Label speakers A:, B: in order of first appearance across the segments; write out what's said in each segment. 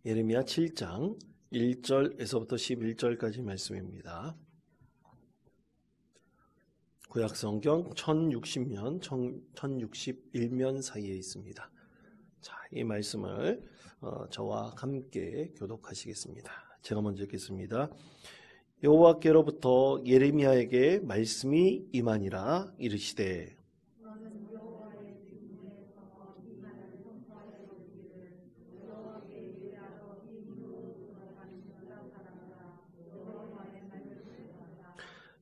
A: 예레미야 7장 1절에서부터 11절까지 말씀입니다. 구약성경 1060년, 1061면 사이에 있습니다. 자, 이 말씀을 저와 함께 교독하시겠습니다. 제가 먼저 읽겠습니다. 여호와께로부터 예레미야에게 말씀이 임하니라. 이르시되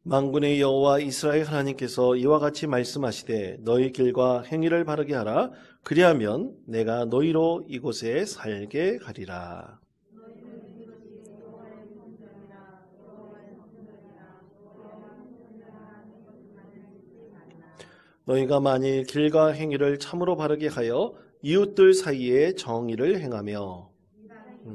A: 만군의 여호와 이스라엘 하나님께서 이와 같이 말씀하시되 너희 길과 행위를 바르게 하라. 그리하면 내가 너희로 이곳에 살게 하리라. 너희가 만일 길과 행위를 참으로 바르게 하여 이웃들 사이에 정의를 행하며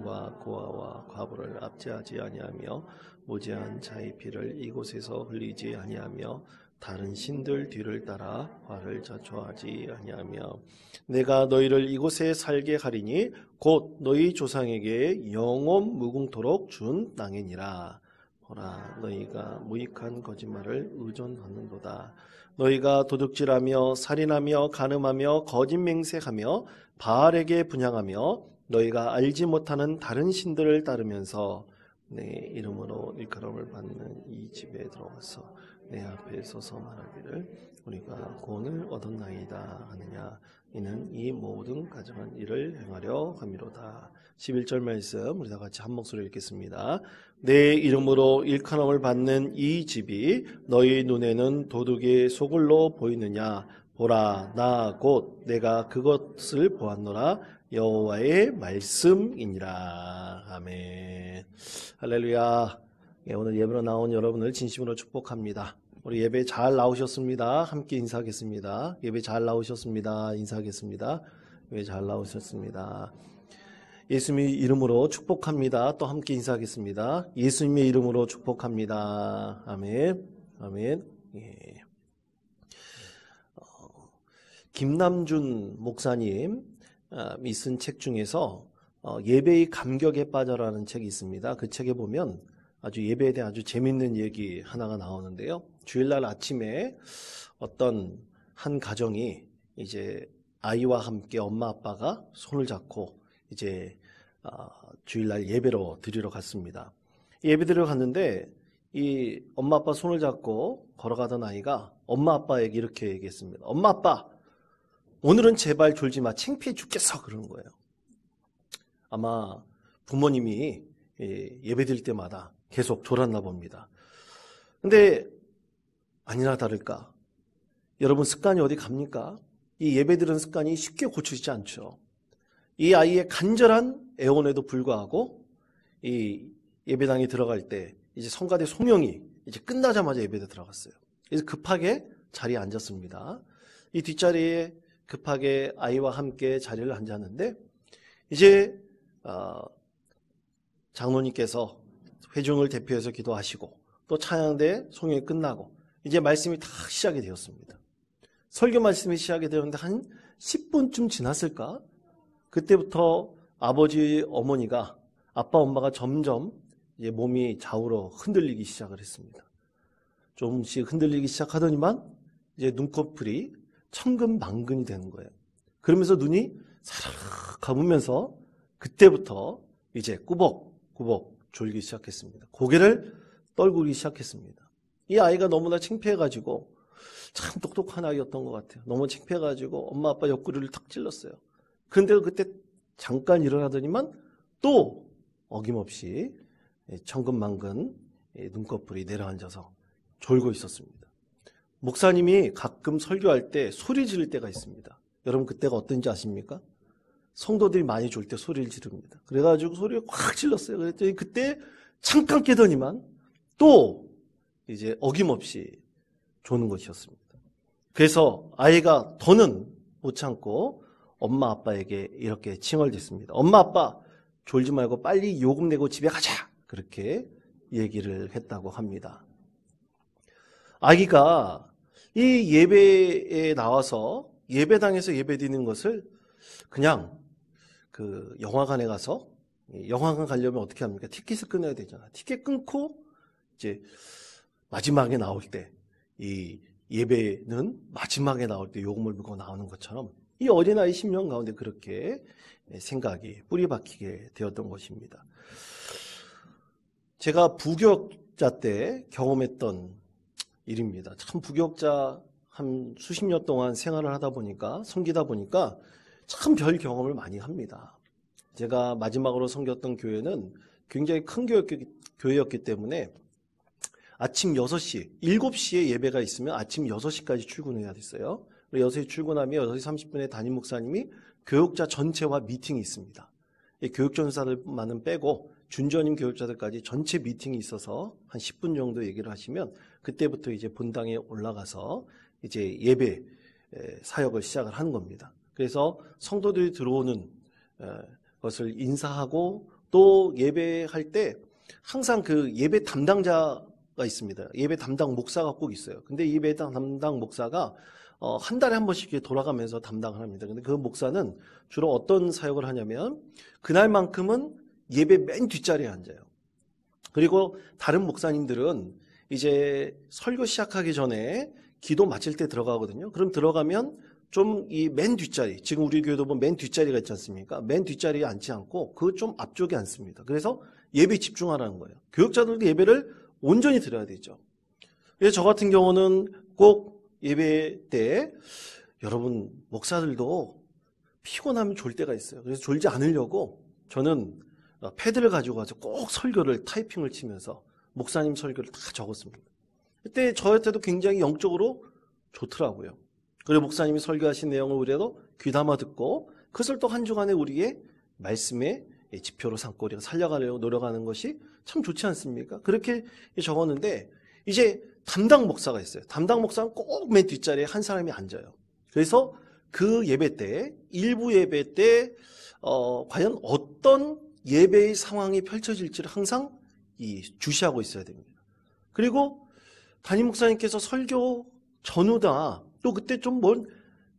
A: 과 고아와 과부를 압제하지 아니하며 무죄한 자의 피를 이곳에서 흘리지 아니하며 다른 신들 뒤를 따라 화를 자초하지 아니하며 내가 너희를 이곳에 살게 하리니 곧 너희 조상에게 영원 무궁토록 준 땅이니라. 보라, 너희가 무익한 거짓말을 의존하는도다. 너희가 도둑질하며 살인하며 간음하며 거짓 맹세하며 바알에게 분향하며 너희가 알지 못하는 다른 신들을 따르면서 내 이름으로 일컬음을 받는 이 집에 들어와서 내 앞에 서서 말하기를 우리가 구원을 얻었나이다 하느냐. 이는 이 모든 가정한 일을 행하려 함이로다. 11절 말씀 우리 다 같이 한 목소리로 읽겠습니다. 내 이름으로 일컬음을 받는 이 집이 너희 눈에는 도둑의 소굴로 보이느냐. 보라, 나 곧 내가 그것을 보았노라. 여호와의 말씀이니라. 아멘. 할렐루야. 오늘 예배로 나온 여러분을 진심으로 축복합니다. 우리 예배 잘 나오셨습니다. 함께 인사하겠습니다. 예배 잘 나오셨습니다. 인사하겠습니다. 예배 잘 나오셨습니다. 예수님의 이름으로 축복합니다. 또 함께 인사하겠습니다. 예수님의 이름으로 축복합니다. 아멘. 아멘. 예. 김남준 목사님 쓴 책 중에서 예배의 감격에 빠져라는 책이 있습니다. 그 책에 보면 아주 예배에 대한 아주 재밌는 얘기 하나가 나오는데요. 주일날 아침에 어떤 한 가정이 이제 아이와 함께 엄마 아빠가 손을 잡고 이제 주일날 예배로 드리러 갔습니다. 예배 드리러 갔는데 이 엄마 아빠 손을 잡고 걸어가던 아이가 엄마 아빠에게 이렇게 얘기했습니다. 엄마 아빠, 오늘은 제발 졸지 마. 창피해 죽겠어. 그러는 거예요. 아마 부모님이 예배 드릴 때마다 계속 졸았나 봅니다. 근데 아니나 다를까 여러분 습관이 어디 갑니까? 이 예배 드리는 습관이 쉽게 고쳐지지 않죠. 이 아이의 간절한 애원에도 불구하고 이 예배당에 들어갈 때 이제 성가대 송영이 이제 끝나자마자 예배에 들어갔어요. 그래서 급하게 자리에 앉았습니다. 이 뒷자리에 급하게 아이와 함께 자리를 앉았는데 이제 장로님께서 회중을 대표해서 기도하시고 또 찬양대 송영이 끝나고 이제 말씀이 다 시작이 되었습니다. 설교 말씀이 시작이 되었는데 한 10분쯤 지났을까? 그때부터 아버지 어머니가 아빠 엄마가 점점 이제 몸이 좌우로 흔들리기 시작을 했습니다. 조금씩 흔들리기 시작하더니만 이제 눈꺼풀이 천근만근이 되는 거예요. 그러면서 눈이 사르르 감으면서 그때부터 이제 꾸벅꾸벅 졸기 시작했습니다. 고개를 떨구기 시작했습니다. 이 아이가 너무나 창피해가지고 참 똑똑한 아이였던 것 같아요. 너무 창피해가지고 엄마 아빠 옆구리를 탁 찔렀어요. 그런데 그때 잠깐 일어나더니만 또 어김없이 천근만근 눈꺼풀이 내려앉아서 졸고 있었습니다. 목사님이 가끔 설교할 때 소리 지를 때가 있습니다. 여러분 그때가 어떤지 아십니까? 성도들이 많이 졸 때 소리를 지릅니다. 그래가지고 소리를 확 질렀어요. 그랬더니 그때 잠깐 깨더니만 또 이제 어김없이 조는 것이었습니다. 그래서 아이가 더는 못 참고 엄마 아빠에게 이렇게 칭얼댔습니다. 엄마 아빠 졸지 말고 빨리 요금 내고 집에 가자. 그렇게 얘기를 했다고 합니다. 아기가 이 예배에 나와서 예배당에서 예배드리는 것을 그냥 그 영화관에 가서 영화관 가려면 어떻게 합니까? 티켓을 끊어야 되잖아. 티켓 끊고 이제 마지막에 나올 때 이 예배는 마지막에 나올 때 요금을 물고 나오는 것처럼 이 어린아이 심령 가운데 그렇게 생각이 뿌리 박히게 되었던 것입니다. 제가 부교역자 때 경험했던 일입니다. 참 부교역자 한 수십 년 동안 생활을 하다 보니까 섬기다 보니까 참 별 경험을 많이 합니다. 제가 마지막으로 섬겼던 교회는 굉장히 큰 교회였기 때문에 아침 6시, 7시에 예배가 있으면 아침 6시까지 출근해야 됐어요. 6시에 출근하면 6시 30분에 담임 목사님이 교육자 전체와 미팅이 있습니다. 교육전사들만은 빼고 준전임 교육자들까지 전체 미팅이 있어서 한 10분 정도 얘기를 하시면 그때부터 이제 본당에 올라가서 이제 예배 사역을 시작을 하는 겁니다. 그래서 성도들이 들어오는 것을 인사하고 또 예배할 때 항상 그 예배 담당자가 있습니다. 예배 담당 목사가 꼭 있어요. 근데 이 예배 담당 목사가 한 달에 한 번씩 돌아가면서 담당을 합니다. 근데 그 목사는 주로 어떤 사역을 하냐면 그날만큼은 예배 맨 뒷자리에 앉아요. 그리고 다른 목사님들은 이제 설교 시작하기 전에 기도 마칠 때 들어가거든요. 그럼 들어가면 좀 이 맨 뒷자리, 지금 우리 교회도 보면 맨 뒷자리가 있지 않습니까? 맨 뒷자리에 앉지 않고 그 좀 앞쪽에 앉습니다. 그래서 예배에 집중하라는 거예요. 교육자들도 예배를 온전히 드려야 되죠. 그래서 저 같은 경우는 꼭 예배 때 여러분 목사들도 피곤하면 졸 때가 있어요. 그래서 졸지 않으려고 저는 패드를 가지고 가서 꼭 설교를 타이핑을 치면서 목사님 설교를 다 적었습니다. 그때 저한테도 굉장히 영적으로 좋더라고요. 그리고 목사님이 설교하신 내용을 우리도 귀담아 듣고 그것을 또 한 주간에 우리의 말씀의 지표로 삼고 우리가 살려가려고 노력하는 것이 참 좋지 않습니까? 그렇게 적었는데 이제 담당 목사가 있어요. 담당 목사는 꼭 맨 뒷자리에 한 사람이 앉아요. 그래서 그 예배 때, 일부 예배 때 과연 어떤 예배의 상황이 펼쳐질지를 항상 주시하고 있어야 됩니다. 그리고 담임 목사님께서 설교 전후다 또 그때 좀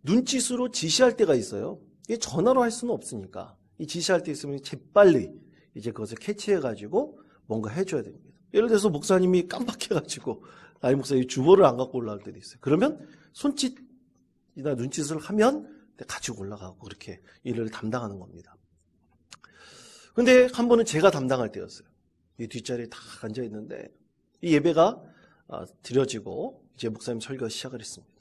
A: 눈짓으로 지시할 때가 있어요. 이게 전화로 할 수는 없으니까 이 지시할 때 있으면 재빨리 이제 그것을 캐치해가지고 뭔가 해줘야 됩니다. 예를 들어서 목사님이 깜빡해가지고 담임 목사님이 주보를 안 갖고 올라올 때도 있어요. 그러면 손짓이나 눈짓을 하면 가지고 올라가고 그렇게 일을 담당하는 겁니다. 근데 한 번은 제가 담당할 때였어요. 이 뒷자리에 다 앉아 있는데 이 예배가 드려지고 이제 목사님 설교가 시작을 했습니다.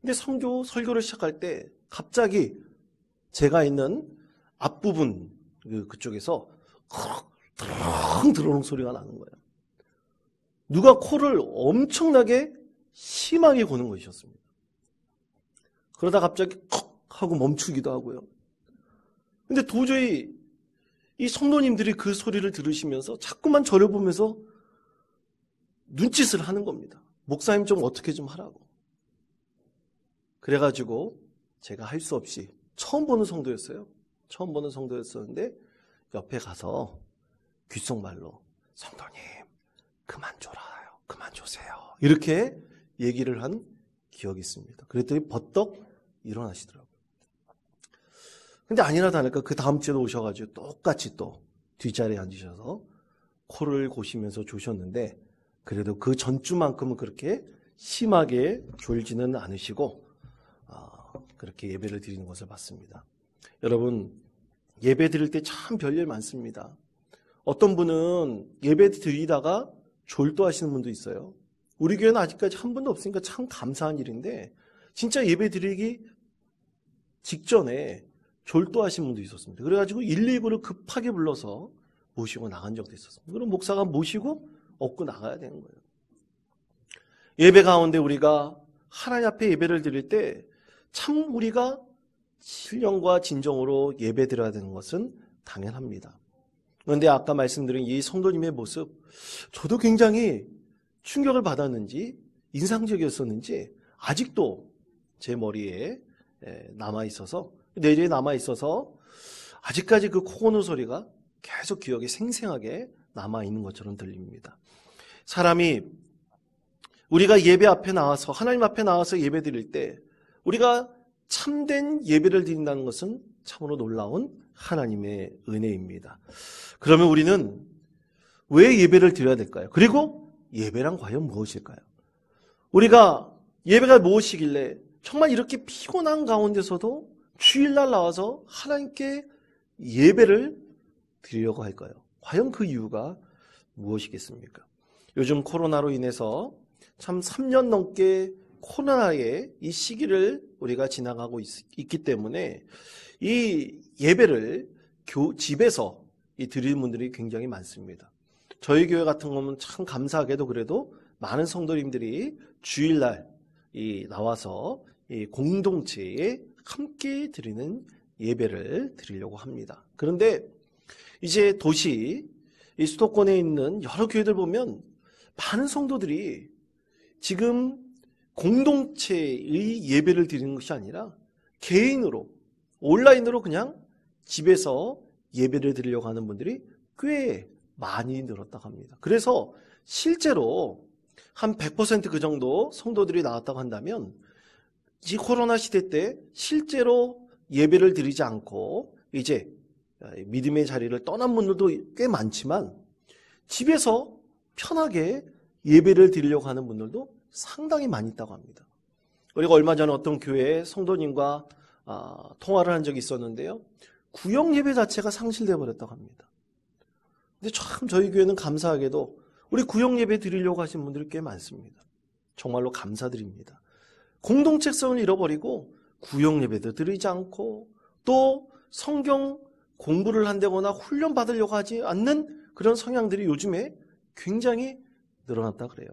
A: 근데 설교를 시작할 때 갑자기 제가 있는 앞부분 그쪽에서 크렁 들어오는 소리가 나는 거예요. 누가 코를 엄청나게 심하게 고는 것이었습니다. 그러다 갑자기 컥 하고 멈추기도 하고요. 근데 도저히 이 성도님들이 그 소리를 들으시면서 자꾸만 저를 보면서 눈짓을 하는 겁니다. 목사님 좀 어떻게 좀 하라고. 그래가지고 제가 할 수 없이 처음 보는 성도였어요. 처음 보는 성도였었는데 옆에 가서 귓속말로 성도님 그만 졸아요. 그만 조세요. 이렇게 얘기를 한 기억이 있습니다. 그랬더니 버떡 일어나시더라고요. 근데 아니나 다를까 그 다음 주에도 오셔가지고 똑같이 또 뒷자리에 앉으셔서 코를 고시면서 조셨는데 그래도 그 전주만큼은 그렇게 심하게 졸지는 않으시고 그렇게 예배를 드리는 것을 봤습니다. 여러분 예배 드릴 때 참 별일 많습니다. 어떤 분은 예배 드리다가 졸도하시는 분도 있어요. 우리 교회는 아직까지 한 분도 없으니까 참 감사한 일인데 진짜 예배 드리기 직전에 졸도하신 분도 있었습니다. 그래가지고 119를 급하게 불러서 모시고 나간 적도 있었습니다. 그럼 목사가 모시고 업고 나가야 되는 거예요. 예배 가운데 우리가 하나님 앞에 예배를 드릴 때 참 우리가 신령과 진정으로 예배 드려야 되는 것은 당연합니다. 그런데 아까 말씀드린 이 성도님의 모습 저도 굉장히 충격을 받았는지 인상적이었었는지 아직도 제 머리에 남아있어서 뇌리에 남아있어서 아직까지 그 코 고는 소리가 계속 기억에 생생하게 남아있는 것처럼 들립니다. 사람이 우리가 예배 앞에 나와서 하나님 앞에 나와서 예배 드릴 때 우리가 참된 예배를 드린다는 것은 참으로 놀라운 하나님의 은혜입니다. 그러면 우리는 왜 예배를 드려야 될까요? 그리고 예배란 과연 무엇일까요? 우리가 예배가 무엇이길래 정말 이렇게 피곤한 가운데서도 주일날 나와서 하나님께 예배를 드리려고 할까요? 과연 그 이유가 무엇이겠습니까? 요즘 코로나로 인해서 참 3년 넘게 코로나의 이 시기를 우리가 지나가고 있기 때문에 이 예배를 집에서 드리는 분들이 굉장히 많습니다. 저희 교회 같은 경우는 참 감사하게도 그래도 많은 성도님들이 주일날 나와서 이 공동체에 함께 드리는 예배를 드리려고 합니다. 그런데 이제 도시 이 수도권에 있는 여러 교회들 보면 많은 성도들이 지금 공동체의 예배를 드리는 것이 아니라 개인으로 온라인으로 그냥 집에서 예배를 드리려고 하는 분들이 꽤 많이 늘었다고 합니다. 그래서 실제로 한 100% 그 정도 성도들이 나왔다고 한다면 이 코로나 시대 때 실제로 예배를 드리지 않고 이제 믿음의 자리를 떠난 분들도 꽤 많지만 집에서 편하게 예배를 드리려고 하는 분들도 상당히 많이 있다고 합니다. 우리가 얼마 전에 어떤 교회에 성도님과 통화를 한 적이 있었는데요. 구역 예배 자체가 상실되어 버렸다고 합니다. 근데 참 저희 교회는 감사하게도 우리 구역 예배 드리려고 하신 분들이 꽤 많습니다. 정말로 감사드립니다. 공동체성을 잃어버리고 구역 예배도 드리지 않고 또 성경 공부를 한다거나 훈련 받으려고 하지 않는 그런 성향들이 요즘에 굉장히 늘어났다 그래요.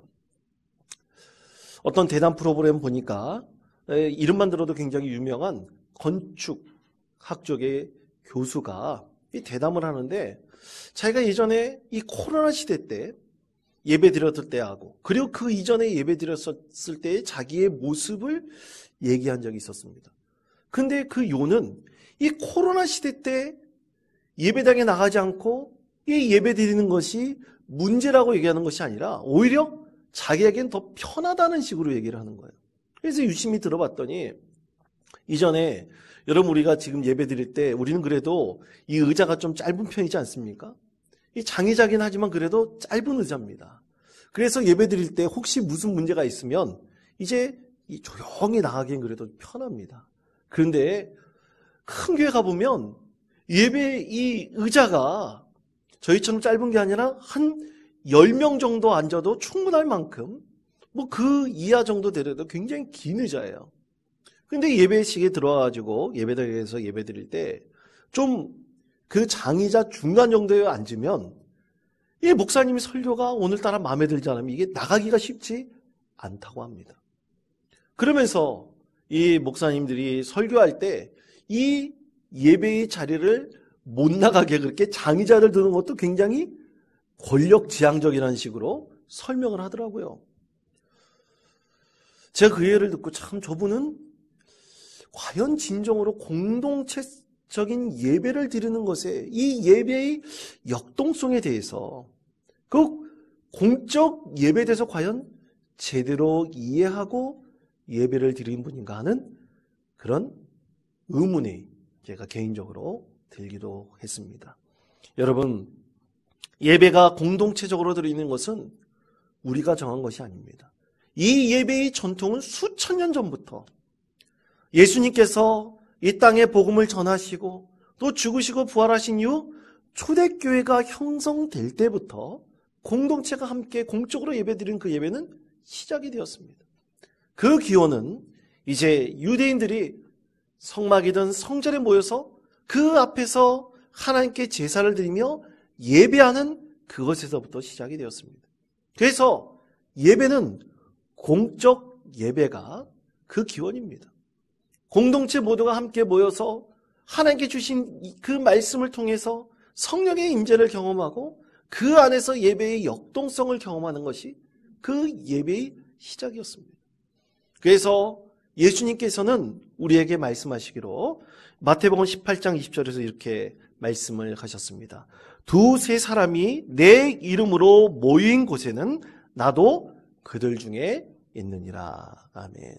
A: 어떤 대담 프로그램 보니까 이름만 들어도 굉장히 유명한 건축학 쪽의 교수가 이 대담을 하는데 자기가 예전에 이 코로나 시대 때 예배 드렸을 때하고 그리고 그 이전에 예배 드렸을 때의 자기의 모습을 얘기한 적이 있었습니다. 근데 그 요는 이 코로나 시대 때 예배당에 나가지 않고 이 예배 드리는 것이 문제라고 얘기하는 것이 아니라 오히려 자기에겐 더 편하다는 식으로 얘기를 하는 거예요. 그래서 유심히 들어봤더니 이전에 여러분 우리가 지금 예배 드릴 때 우리는 그래도 이 의자가 좀 짧은 편이지 않습니까? 이 장의자긴 하지만 그래도 짧은 의자입니다. 그래서 예배 드릴 때 혹시 무슨 문제가 있으면 이제 조용히 나가기엔 그래도 편합니다. 그런데 큰 교회 가보면 예배 이 의자가 저희처럼 짧은 게 아니라 한 10명 정도 앉아도 충분할 만큼 뭐 그 이하 정도 되려도 굉장히 긴 의자예요. 근데 예배식에 들어와가지고 예배당에서 예배 드릴 때 좀 그 장의자 중간 정도에 앉으면 이 목사님이 설교가 오늘따라 마음에 들지 않으면 이게 나가기가 쉽지 않다고 합니다. 그러면서 이 목사님들이 설교할 때 이 예배의 자리를 못 나가게 그렇게 장의자를 두는 것도 굉장히 권력지향적이라는 식으로 설명을 하더라고요. 제가 그 예를 듣고 참 저분은 과연 진정으로 공동체적인 예배를 드리는 것에 이 예배의 역동성에 대해서 그 공적 예배에 대해서 과연 제대로 이해하고 예배를 드리는 분인가 하는 그런 의문이 제가 개인적으로 들기도 했습니다. 여러분, 예배가 공동체적으로 드리는 것은 우리가 정한 것이 아닙니다. 이 예배의 전통은 수천 년 전부터 예수님께서 이 땅에 복음을 전하시고 또 죽으시고 부활하신 이후 초대교회가 형성될 때부터 공동체가 함께 공적으로 예배드리는 그 예배는 시작이 되었습니다. 그 기원은 이제 유대인들이 성막이든 성전에 모여서 그 앞에서 하나님께 제사를 드리며 예배하는 그것에서부터 시작이 되었습니다. 그래서 예배는 공적 예배가 그 기원입니다. 공동체 모두가 함께 모여서 하나님께 주신 그 말씀을 통해서 성령의 임재를 경험하고 그 안에서 예배의 역동성을 경험하는 것이 그 예배의 시작이었습니다. 그래서 예수님께서는 우리에게 말씀하시기로 마태복음 18장 20절에서 이렇게 말씀을 하셨습니다. 두세 사람이 내 이름으로 모인 곳에는 나도 그들 중에 있느니라. 아멘.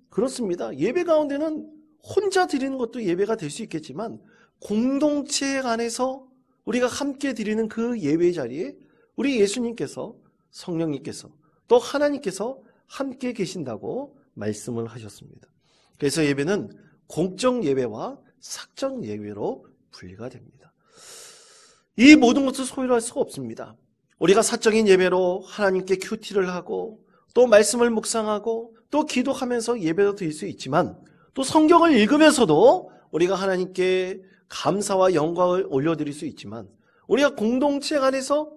A: 그렇습니다. 예배 가운데는 혼자 드리는 것도 예배가 될 수 있겠지만 공동체 안에서 우리가 함께 드리는 그 예배 자리에 우리 예수님께서, 성령님께서, 또 하나님께서 함께 계신다고 말씀을 하셨습니다. 그래서 예배는 공적 예배와 사적 예배로 분리가 됩니다. 이 모든 것을 소홀할 수가 없습니다. 우리가 사적인 예배로 하나님께 큐티를 하고 또 말씀을 묵상하고 또 기도하면서 예배도 드릴 수 있지만, 또 성경을 읽으면서도 우리가 하나님께 감사와 영광을 올려드릴 수 있지만, 우리가 공동체 안에서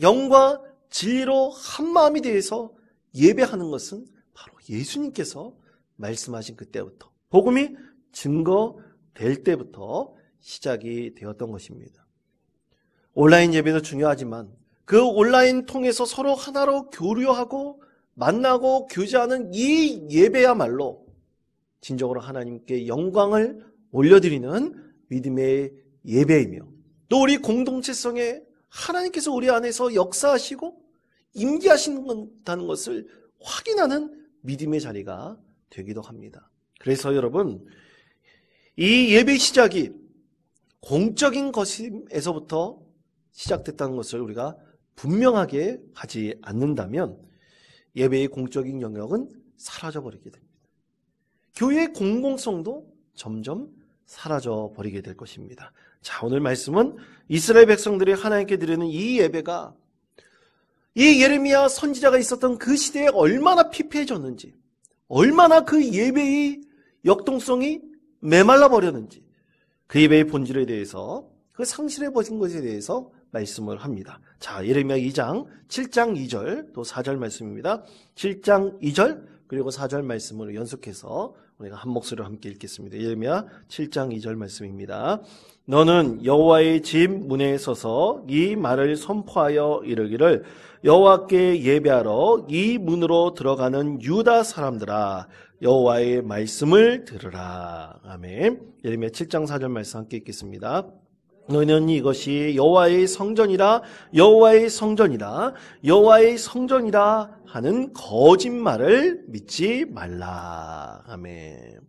A: 영과 진리로 한마음이 되어서 예배하는 것은 바로 예수님께서 말씀하신 그때부터, 복음이 증거될 때부터 시작이 되었던 것입니다. 온라인 예배도 중요하지만 그 온라인 통해서 서로 하나로 교류하고 만나고 교제하는 이 예배야말로 진정으로 하나님께 영광을 올려드리는 믿음의 예배이며, 또 우리 공동체성에 하나님께서 우리 안에서 역사하시고 임재하신다는 것을 확인하는 믿음의 자리가 되기도 합니다. 그래서 여러분, 이 예배 시작이 공적인 것에서부터 시작됐다는 것을 우리가 분명하게 하지 않는다면 예배의 공적인 영역은 사라져버리게 됩니다. 교회의 공공성도 점점 사라져버리게 될 것입니다. 자, 오늘 말씀은 이스라엘 백성들이 하나님께 드리는 이 예배가 이 예레미야 선지자가 있었던 그 시대에 얼마나 피폐해졌는지, 얼마나 그 예배의 역동성이 메말라 버렸는지, 그 예배의 본질에 대해서, 그 상실해버린 것에 대해서 말씀을 합니다. 자, 예레미야 2장 7장 2절 또 4절 말씀입니다. 7장 2절 그리고 4절 말씀을 연속해서 우리가 한 목소리로 함께 읽겠습니다. 예레미야 7장 2절 말씀입니다. 너는 여호와의 집 문에 서서 이 말을 선포하여 이르기를, 여호와께 예배하러 이 문으로 들어가는 유다 사람들아, 여호와의 말씀을 들으라. 아멘. 예레미야 7장 4절 말씀 함께 읽겠습니다. 너희는 이것이 여호와의 성전이라, 여호와의 성전이라, 여호와의 성전이라 하는 거짓말을 믿지 말라. 아멘.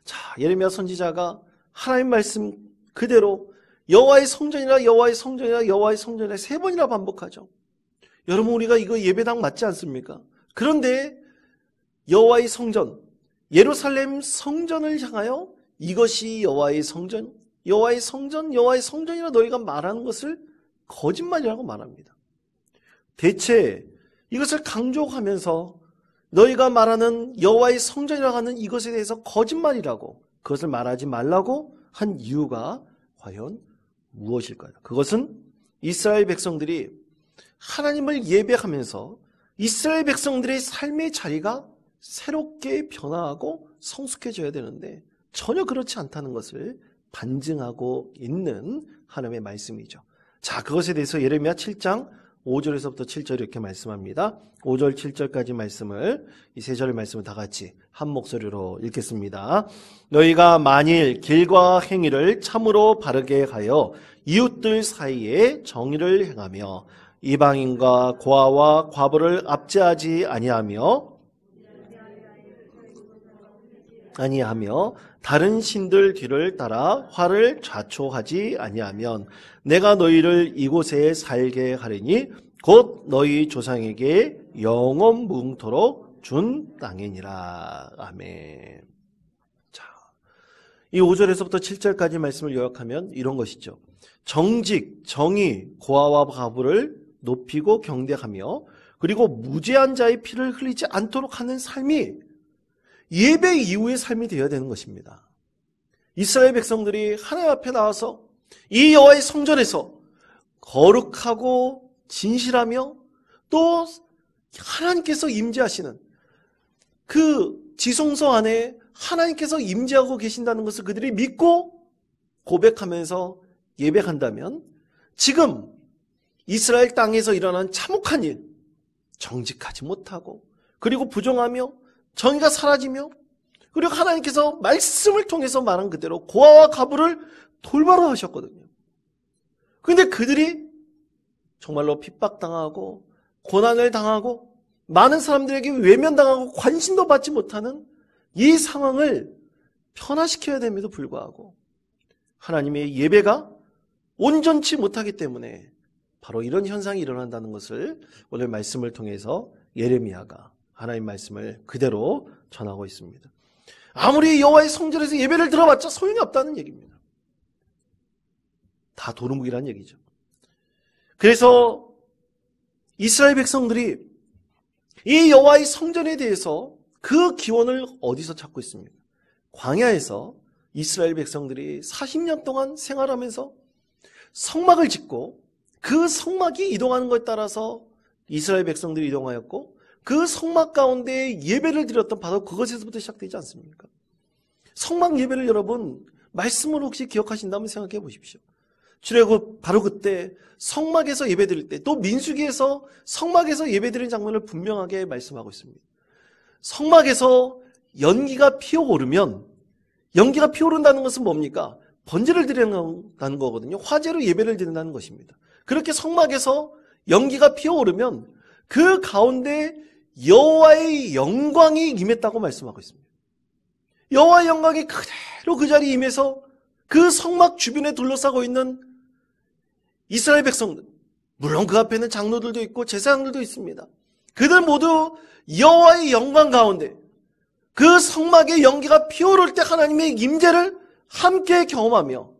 A: 자, 예레미야 선지자가 하나님 말씀 그대로 여호와의 성전이라, 여호와의 성전이라, 여호와의 성전이라 3번이나 반복하죠. 여러분, 우리가 이거 예배당 맞지 않습니까? 그런데 여호와의 성전, 예루살렘 성전을 향하여 이것이 여호와의 성전, 여호와의 성전, 여호와의 성전이라 너희가 말하는 것을 거짓말이라고 말합니다. 대체 이것을 강조하면서 너희가 말하는 여호와의 성전이라고 하는 이것에 대해서 거짓말이라고, 그것을 말하지 말라고 한 이유가 과연 무엇일까요? 그것은 이스라엘 백성들이 하나님을 예배하면서 이스라엘 백성들의 삶의 자리가 새롭게 변화하고 성숙해져야 되는데 전혀 그렇지 않다는 것을 반증하고 있는 하나님의 말씀이죠. 자, 그것에 대해서 예레미야 7장 5절에서부터 7절 이렇게 말씀합니다. 5절 7절까지 말씀을, 이 3절의 말씀을 다 같이 한 목소리로 읽겠습니다. 너희가 만일 길과 행위를 참으로 바르게 하여 이웃들 사이에 정의를 행하며 이방인과 고아와 과부를 압제하지 아니하며 다른 신들 뒤를 따라 화를 좌초하지 아니하면 내가 너희를 이곳에 살게 하리니 곧 너희 조상에게 영원 무궁토록 준 땅이니라. 아멘. 자, 이 5절에서부터 7절까지 말씀을 요약하면 이런 것이죠. 정직, 정의, 고아와 과부를 높이고 경대하며 그리고 무죄한 자의 피를 흘리지 않도록 하는 삶이 예배 이후의 삶이 되어야 되는 것입니다. 이스라엘 백성들이 하나님 앞에 나와서 이 여호와의 성전에서 거룩하고 진실하며 또 하나님께서 임재하시는 그 지성소 안에 하나님께서 임재하고 계신다는 것을 그들이 믿고 고백하면서 예배한다면 지금 이스라엘 땅에서 일어난 참혹한 일, 정직하지 못하고 그리고 부정하며 정의가 사라지며 그리고 하나님께서 말씀을 통해서 말한 그대로 고아와 과부를 돌바로 하셨거든요. 그런데 그들이 정말로 핍박당하고 고난을 당하고 많은 사람들에게 외면당하고 관심도 받지 못하는 이 상황을 변화시켜야 됨에도 불구하고 하나님의 예배가 온전치 못하기 때문에 바로 이런 현상이 일어난다는 것을 오늘 말씀을 통해서 예레미야가 하나님 말씀을 그대로 전하고 있습니다. 아무리 여호와의 성전에서 예배를 들어봤자 소용이 없다는 얘기입니다. 다 도루묵이라는 얘기죠. 그래서 이스라엘 백성들이 이 여호와의 성전에 대해서 그 기원을 어디서 찾고 있습니까? 광야에서 이스라엘 백성들이 40년 동안 생활하면서 성막을 짓고 그 성막이 이동하는 것에 따라서 이스라엘 백성들이 이동하였고 그 성막 가운데 예배를 드렸던 바로 그것에서부터 시작되지 않습니까? 성막 예배를 여러분 말씀을 혹시 기억하신다면 생각해 보십시오. 출애굽 바로 그때 성막에서 예배드릴 때 또 민수기에서 성막에서 예배드리는 장면을 분명하게 말씀하고 있습니다. 성막에서 연기가 피어오르면 연기가 피어오른다는 것은 뭡니까? 번제를 드린다는 거거든요. 화제로 예배를 드린다는 것입니다. 그렇게 성막에서 연기가 피어오르면 그 가운데 여호와의 영광이 임했다고 말씀하고 있습니다. 여호와의 영광이 그대로 그 자리에 임해서 그 성막 주변에 둘러싸고 있는 이스라엘 백성들, 물론 그 앞에는 장로들도 있고 제사장들도 있습니다. 그들 모두 여호와의 영광 가운데 그 성막의 연기가 피어오를 때 하나님의 임재를 함께 경험하며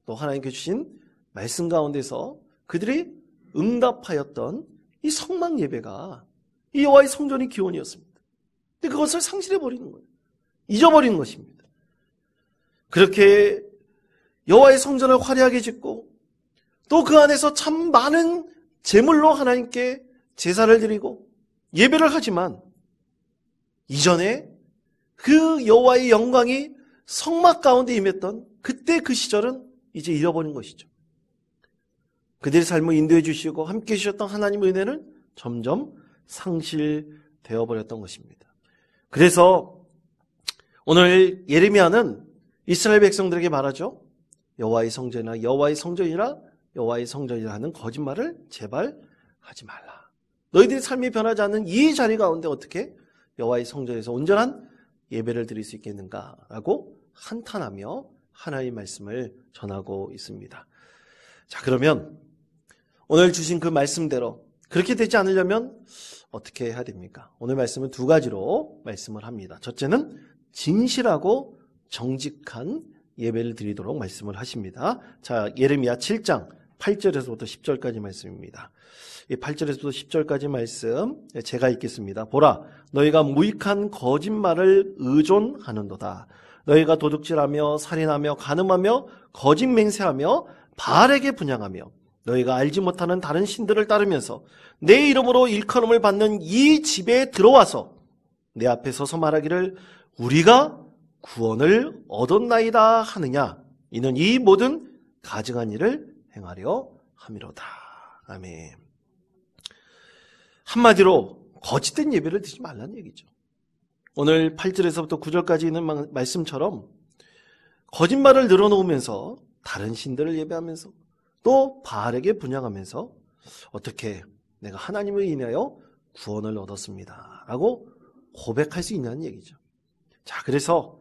A: 또 하나님께 주신 말씀 가운데서 그들이 응답하였던 이 성막 예배가 이 여호와의 성전의 기원이었습니다. 근데 그것을 상실해버리는 거예요. 잊어버리는 것입니다. 그렇게 여호와의 성전을 화려하게 짓고 또 그 안에서 참 많은 제물로 하나님께 제사를 드리고 예배를 하지만 이전에 그 여호와의 영광이 성막 가운데 임했던 그때 그 시절은 이제 잃어버린 것이죠. 그들의 삶을 인도해 주시고 함께 해주셨던 하나님의 은혜는 점점 상실되어 버렸던 것입니다. 그래서 오늘 예레미야는 이스라엘 백성들에게 말하죠. 여호와의 성전이라 여호와의 성전이라 여호와의 성전이라 하는 거짓말을 제발 하지 말라. 너희들의 삶이 변하지 않는 이 자리 가운데 어떻게 여호와의 성전에서 온전한 예배를 드릴 수 있겠는가라고 한탄하며 하나님의 말씀을 전하고 있습니다. 자, 그러면 오늘 주신 그 말씀대로 그렇게 되지 않으려면 어떻게 해야 됩니까? 오늘 말씀은 두 가지로 말씀을 합니다. 첫째는 진실하고 정직한 예배를 드리도록 말씀을 하십니다. 자, 예레미야 7장 8절에서부터 10절까지 말씀입니다. 이 8절에서부터 10절까지 말씀 제가 읽겠습니다. 보라, 너희가 무익한 거짓말을 의존하는도다. 너희가 도둑질하며 살인하며 간음하며 거짓 맹세하며 바알에게 분향하며 너희가 알지 못하는 다른 신들을 따르면서 내 이름으로 일컬음을 받는 이 집에 들어와서 내 앞에 서서 말하기를 우리가 구원을 얻었나이다 하느냐. 이는 이 모든 가증한 일을 행하려 함이로다. 아멘. 한마디로 거짓된 예배를 드리지 말라는 얘기죠. 오늘 8절에서부터 9절까지 있는 말씀처럼 거짓말을 늘어놓으면서 다른 신들을 예배하면서 또 바알에게 분향하면서 어떻게 내가 하나님을 인하여 구원을 얻었습니다 라고 고백할 수 있냐는 얘기죠. 자, 그래서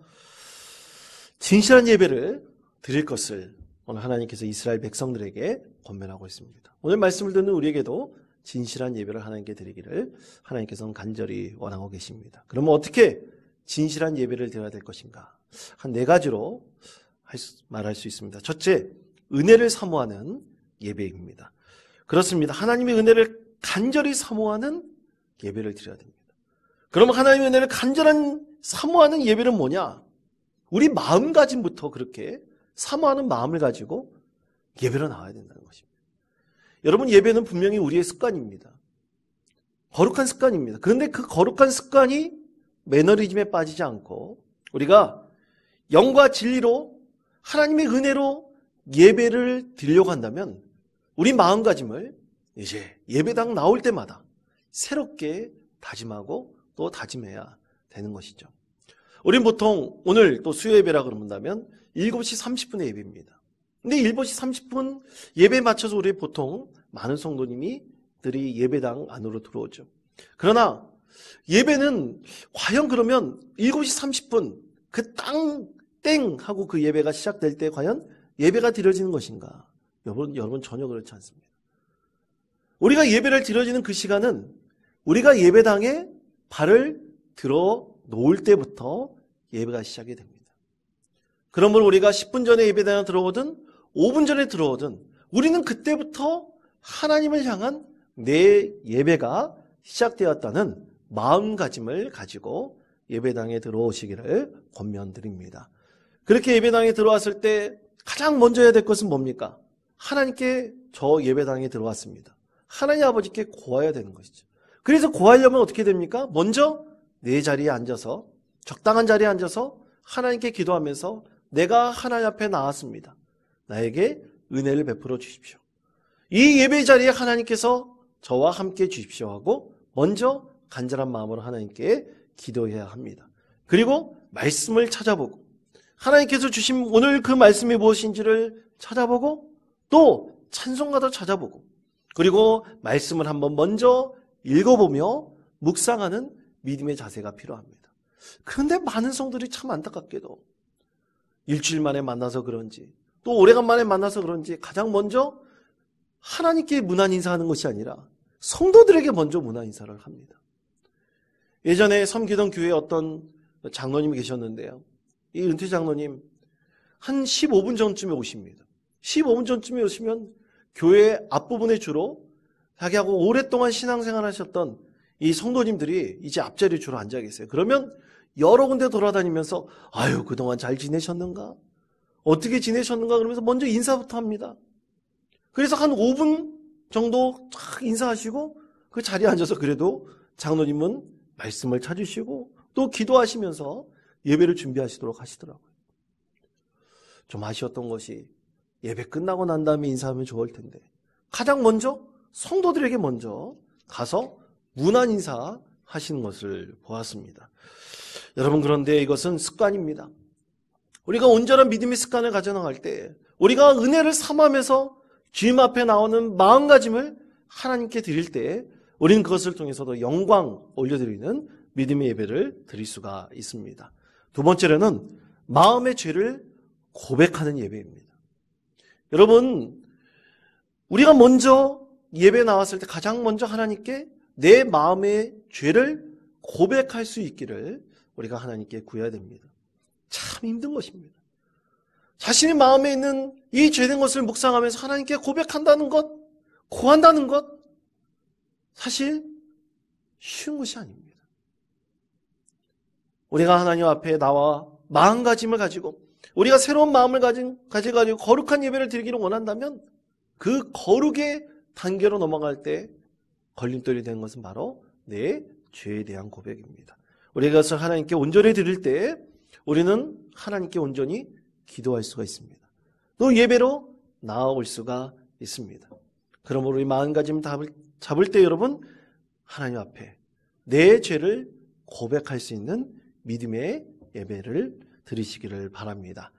A: 진실한 예배를 드릴 것을 오늘 하나님께서 이스라엘 백성들에게 권면하고 있습니다. 오늘 말씀을 듣는 우리에게도 진실한 예배를 하나님께 드리기를 하나님께서는 간절히 원하고 계십니다. 그러면 어떻게 진실한 예배를 드려야 될 것인가? 한 네 가지로 말할 수 있습니다. 첫째, 은혜를 사모하는 예배입니다. 그렇습니다. 하나님의 은혜를 간절히 사모하는 예배를 드려야 됩니다. 그러면 하나님의 은혜를 간절한 사모하는 예배는 뭐냐? 우리 마음가짐부터 그렇게 사모하는 마음을 가지고 예배로 나와야 된다는 것입니다. 여러분, 예배는 분명히 우리의 습관입니다. 거룩한 습관입니다. 그런데 그 거룩한 습관이 매너리즘에 빠지지 않고 우리가 영과 진리로 하나님의 은혜로 예배를 드리려고 한다면 우리 마음가짐을 이제 예배당 나올 때마다 새롭게 다짐하고 또 다짐해야 되는 것이죠. 우린 보통 오늘 또 수요 예배라 그런다면 7시 30분에 예배입니다. 근데 7시 30분 예배에 맞춰서 우리 보통 많은 성도님들이 예배당 안으로 들어오죠. 그러나 예배는 과연 그러면 7시 30분 그 땡 하고 그 예배가 시작될 때 과연 예배가 드려지는 것인가? 여러분 전혀 그렇지 않습니다. 우리가 예배를 드려지는 그 시간은 우리가 예배당에 발을 들어 놓을 때부터 예배가 시작이 됩니다. 그러므로 우리가 10분 전에 예배당에 들어오든 5분 전에 들어오든 우리는 그때부터 하나님을 향한 내 예배가 시작되었다는 마음가짐을 가지고 예배당에 들어오시기를 권면드립니다. 그렇게 예배당에 들어왔을 때 가장 먼저 해야 될 것은 뭡니까? 하나님께 저 예배당에 들어왔습니다. 하나님 아버지께 고해야 되는 것이죠. 그래서 고하려면 어떻게 됩니까? 먼저 내 자리에 앉아서 적당한 자리에 앉아서 하나님께 기도하면서 내가 하나님 앞에 나왔습니다. 나에게 은혜를 베풀어 주십시오. 이 예배 자리에 하나님께서 저와 함께 주십시오 하고 먼저 간절한 마음으로 하나님께 기도해야 합니다. 그리고 말씀을 찾아보고 하나님께서 주신 오늘 그 말씀이 무엇인지를 찾아보고 또 찬송가도 찾아보고 그리고 말씀을 한번 먼저 읽어보며 묵상하는 믿음의 자세가 필요합니다. 그런데 많은 성도들이 참 안타깝게도 일주일 만에 만나서 그런지 또 오래간만에 만나서 그런지 가장 먼저 하나님께 문안 인사하는 것이 아니라 성도들에게 먼저 문안 인사를 합니다. 예전에 섬기던 교회에 어떤 장로님이 계셨는데요. 이 은퇴 장로님 한 15분 전쯤에 오십니다. 15분 전쯤에 오시면 교회 앞부분에 주로 자기하고 오랫동안 신앙생활 하셨던 이 성도님들이 이제 앞자리에 주로 앉아 계세요. 그러면 여러 군데 돌아다니면서 아유 그동안 잘 지내셨는가? 어떻게 지내셨는가? 그러면서 먼저 인사부터 합니다. 그래서 한 5분 정도 쫙 인사하시고 그 자리에 앉아서 그래도 장로님은 말씀을 찾으시고 또 기도하시면서 예배를 준비하시도록 하시더라고요. 좀 아쉬웠던 것이 예배 끝나고 난 다음에 인사하면 좋을 텐데 가장 먼저 성도들에게 먼저 가서 문안 인사하시는 것을 보았습니다. 여러분 그런데 이것은 습관입니다. 우리가 온전한 믿음의 습관을 가져나갈 때 우리가 은혜를 삼하면서 주님 앞에 나오는 마음가짐을 하나님께 드릴 때 우리는 그것을 통해서도 영광 올려드리는 믿음의 예배를 드릴 수가 있습니다. 두 번째로는 마음의 죄를 고백하는 예배입니다. 여러분 우리가 먼저 예배 나왔을 때 가장 먼저 하나님께 내 마음의 죄를 고백할 수 있기를 우리가 하나님께 구해야 됩니다. 참 힘든 것입니다. 자신의 마음에 있는 이 죄된 것을 묵상하면서 하나님께 고백한다는 것, 고한다는 것 사실 쉬운 것이 아닙니다. 우리가 하나님 앞에 나와 마음가짐을 가지고 우리가 새로운 마음을 가져가지고 거룩한 예배를 드리기를 원한다면 그 거룩의 단계로 넘어갈 때 걸림돌이 되는 것은 바로 내 죄에 대한 고백입니다. 우리가 그것을 하나님께 온전히 드릴 때 우리는 하나님께 온전히 기도할 수가 있습니다. 또 예배로 나아올 수가 있습니다. 그러므로 우리 마음가짐을 잡을 때 여러분 하나님 앞에 내 죄를 고백할 수 있는 믿음의 예배를 드리시기를 바랍니다.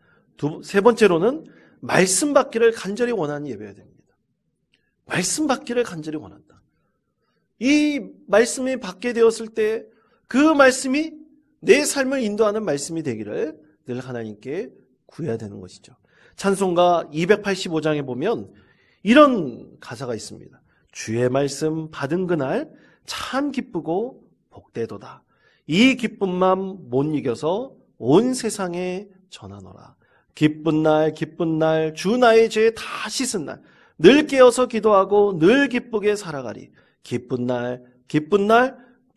A: 세 번째로는 말씀 받기를 간절히 원하는 예배가 됩니다. 말씀 받기를 간절히 원한다. 이 말씀이 받게 되었을 때 그 말씀이 내 삶을 인도하는 말씀이 되기를 늘 하나님께 구해야 되는 것이죠. 찬송가 285장에 보면 이런 가사가 있습니다. 주의 말씀 받은 그날 참 기쁘고 복되도다. 이 기쁨만 못 이겨서 온 세상에 전하노라. 기쁜 날 주 나의 죄 다 씻은 날 늘 깨어서 기도하고 늘 기쁘게 살아가리. 기쁜 날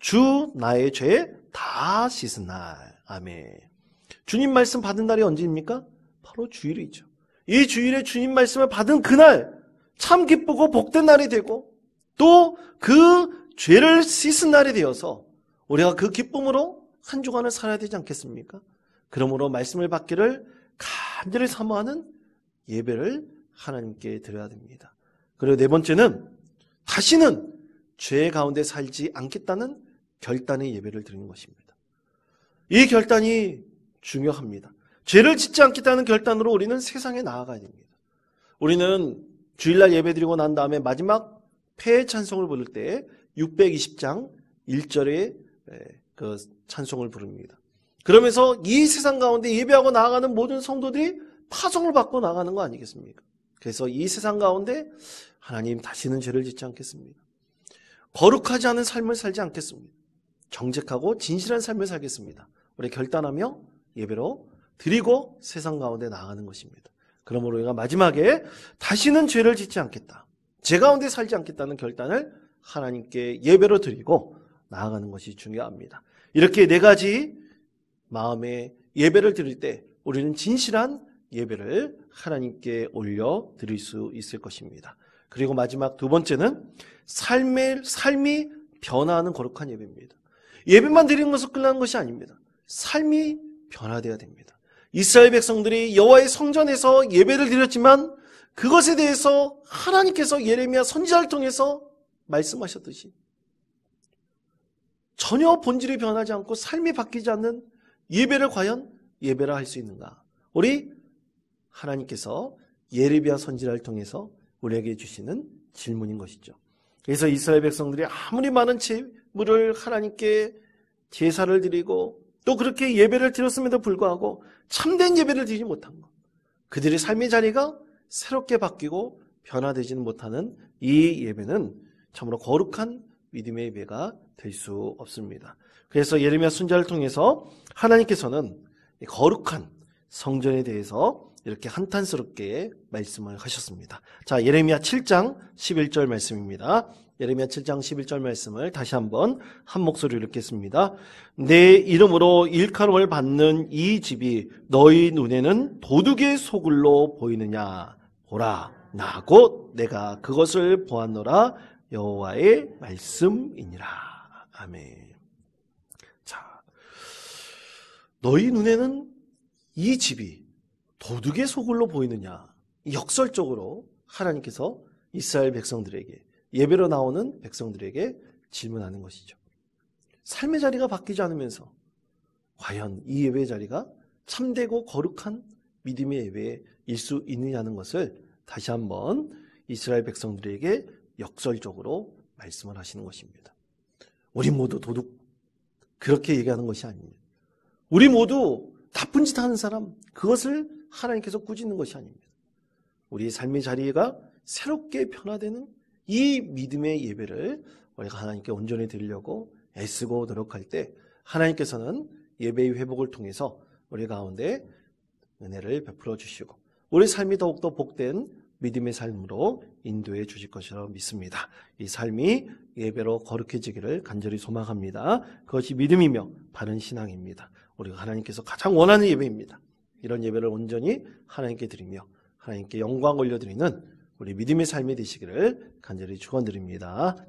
A: 주 나의 죄 다 씻은 날. 아멘. 주님 말씀 받은 날이 언제입니까? 바로 주일이죠. 이 주일에 주님 말씀을 받은 그날 참 기쁘고 복된 날이 되고 또 그 죄를 씻은 날이 되어서 우리가 그 기쁨으로 한 주간을 살아야 되지 않겠습니까? 그러므로 말씀을 받기를 간절히 사모하는 예배를 하나님께 드려야 됩니다. 그리고 네 번째는 다시는 죄 가운데 살지 않겠다는 결단의 예배를 드리는 것입니다. 이 결단이 중요합니다. 죄를 짓지 않겠다는 결단으로 우리는 세상에 나아가야 됩니다. 우리는 주일날 예배드리고 난 다음에 마지막 폐의 찬송을 부를 때 620장 1절의 그 찬송을 부릅니다. 그러면서 이 세상 가운데 예배하고 나아가는 모든 성도들이 파송을 받고 나가는 거 아니겠습니까? 그래서 이 세상 가운데 하나님 다시는 죄를 짓지 않겠습니다. 거룩하지 않은 삶을 살지 않겠습니다. 정직하고 진실한 삶을 살겠습니다. 우리 결단하며 예배로 드리고 세상 가운데 나아가는 것입니다. 그러므로 우리가 마지막에 다시는 죄를 짓지 않겠다, 죄 가운데 살지 않겠다는 결단을 하나님께 예배로 드리고 나아가는 것이 중요합니다. 이렇게 네 가지 마음의 예배를 드릴 때 우리는 진실한 예배를 하나님께 올려 드릴 수 있을 것입니다. 그리고 마지막 두 번째는 삶이 변화하는 거룩한 예배입니다. 예배만 드리는 것으로 끝나는 것이 아닙니다. 삶이 변화되어야 됩니다. 이스라엘 백성들이 여호와의 성전에서 예배를 드렸지만 그것에 대해서 하나님께서 예레미야 선지자를 통해서 말씀하셨듯이 전혀 본질이 변하지 않고 삶이 바뀌지 않는 예배를 과연 예배라 할 수 있는가? 우리 하나님께서 예레미야 선지자를 통해서 우리에게 주시는 질문인 것이죠. 그래서 이스라엘 백성들이 아무리 많은 제물을 하나님께 제사를 드리고 또 그렇게 예배를 드렸음에도 불구하고 참된 예배를 드리지 못한 것, 그들의 삶의 자리가 새롭게 바뀌고 변화되지는 못하는 이 예배는 참으로 거룩한 믿음의 예배가 될 수 없습니다. 그래서 예레미야 선지자를 통해서 하나님께서는 거룩한 성전에 대해서 이렇게 한탄스럽게 말씀을 하셨습니다. 자, 예레미야 7장 11절 말씀입니다. 예레미야 7장 11절 말씀을 다시 한번 한 목소리로 읽겠습니다. 내 이름으로 일컬음을 받는 이 집이 너희 눈에는 도둑의 소굴로 보이느냐? 보라, 나 곧 내가 그것을 보았노라. 여호와의 말씀이니라. 아멘. 자, 너희 눈에는 이 집이 도둑의 소굴로 보이느냐? 역설적으로 하나님께서 이스라엘 백성들에게, 예배로 나오는 백성들에게 질문하는 것이죠. 삶의 자리가 바뀌지 않으면서 과연 이 예배의 자리가 참되고 거룩한 믿음의 예배일 수 있느냐는 것을 다시 한번 이스라엘 백성들에게 역설적으로 말씀을 하시는 것입니다. 우리 모두 도둑, 그렇게 얘기하는 것이 아닙니다. 우리 모두 나쁜 짓 하는 사람, 그것을 하나님께서 꾸짖는 것이 아닙니다. 우리의 삶의 자리가 새롭게 변화되는 이 믿음의 예배를 우리가 하나님께 온전히 드리려고 애쓰고 노력할 때 하나님께서는 예배의 회복을 통해서 우리 가운데 은혜를 베풀어 주시고 우리 삶이 더욱더 복된 믿음의 삶으로 인도해 주실 것이라고 믿습니다. 이 삶이 예배로 거룩해지기를 간절히 소망합니다. 그것이 믿음이며 바른 신앙입니다. 우리가 하나님께서 가장 원하는 예배입니다. 이런 예배를 온전히 하나님께 드리며 하나님께 영광 올려드리는 우리 믿음의 삶이 되시기를 간절히 축원드립니다.